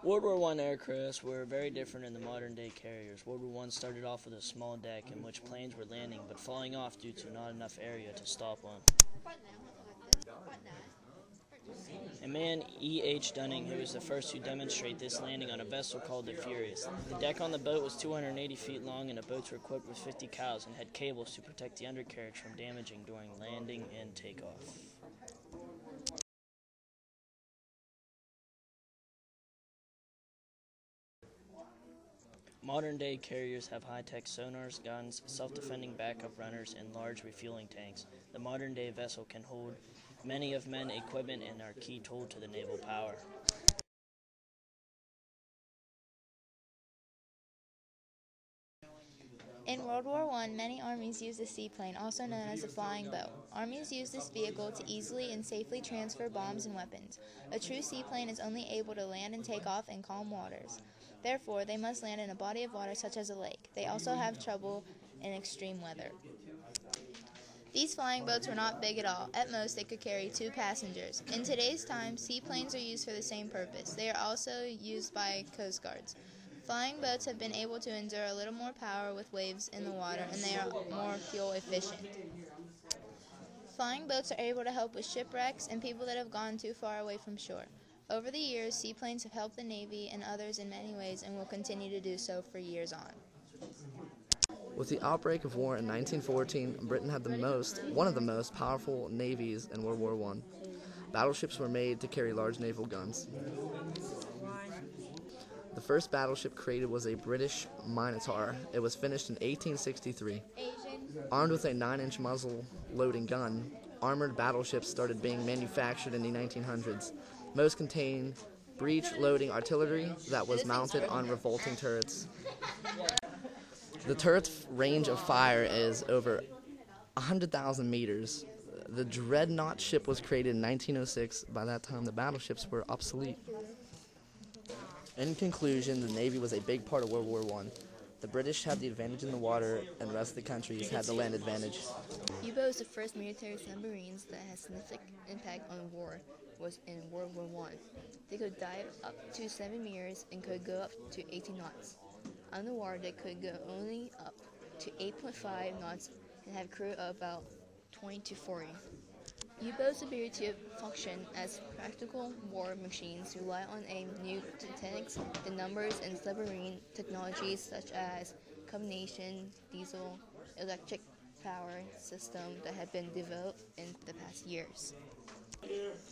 World War I aircrafts were very different in the modern-day carriers. World War I started off with a small deck in which planes were landing but falling off due to not enough area to stop on. A man, E.H. Dunning, who was the first to demonstrate this landing on a vessel called the Furious. The deck on the boat was 280 feet long, and the boats were equipped with 50 cows and had cables to protect the undercarriage from damaging during landing and takeoff. Modern-day carriers have high-tech sonars, guns, self-defending backup runners, and large refueling tanks. The modern-day vessel can hold many of men equipment and are key tool to the naval power. In World War I, many armies used the seaplane, also known as a flying boat. Armies used this vehicle to easily and safely transfer bombs and weapons. A true seaplane is only able to land and take off in calm waters. Therefore, they must land in a body of water such as a lake. They also have trouble in extreme weather. These flying boats were not big at all. At most, they could carry 2 passengers. In today's time, seaplanes are used for the same purpose. They are also used by Coast Guards. Flying boats have been able to endure a little more power with waves in the water, and they are more fuel efficient. Flying boats are able to help with shipwrecks and people that have gone too far away from shore. Over the years, seaplanes have helped the Navy and others in many ways and will continue to do so for years on. With the outbreak of war in 1914, Britain had one of the most powerful navies in World War I. Battleships were made to carry large naval guns. The first battleship created was a British Minotaur. It was finished in 1863. Armed with a 9-inch muzzle loading gun, armored battleships started being manufactured in the 1900s. Most contained breech-loading artillery that was mounted on revolting turrets. The turret's range of fire is over 100,000 meters. The Dreadnought ship was created in 1906. By that time, the battleships were obsolete. In conclusion, the Navy was a big part of World War I. The British had the advantage in the water, and the rest of the countries had the land advantage. U-boat was the first military submarines that had significant impact on the war was in World War I. They could dive up to 7 meters and could go up to 18 knots. On the water, they could go only up to 8.5 knots and have a crew of about 20 to 40. U-boats' ability to function as practical war machines rely on a new tactics, the numbers, and submarine technologies such as combination diesel electric power system that have been developed in the past years.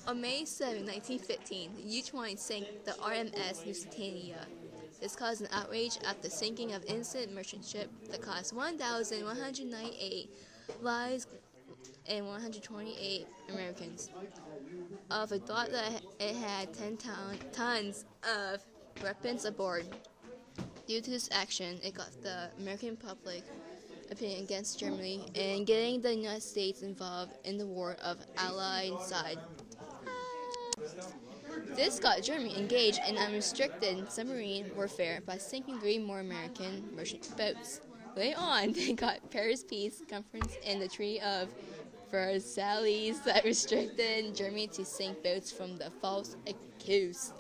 On May 7, 1915, the U-2 sank the RMS Lusitania. This caused an outrage at the sinking of innocent merchant ship that cost 1,198 lives and 128 Americans. Of a thought that it had 10 tons of weapons aboard. Due to this action, it got the American public opinion against Germany and getting the United States involved in the war of Allied side. This got Germany engaged in unrestricted submarine warfare by sinking 3 more American merchant boats. Later on, they got Paris Peace Conference and the Treaty of Versailles that restricted Germany to sink boats from the false accused.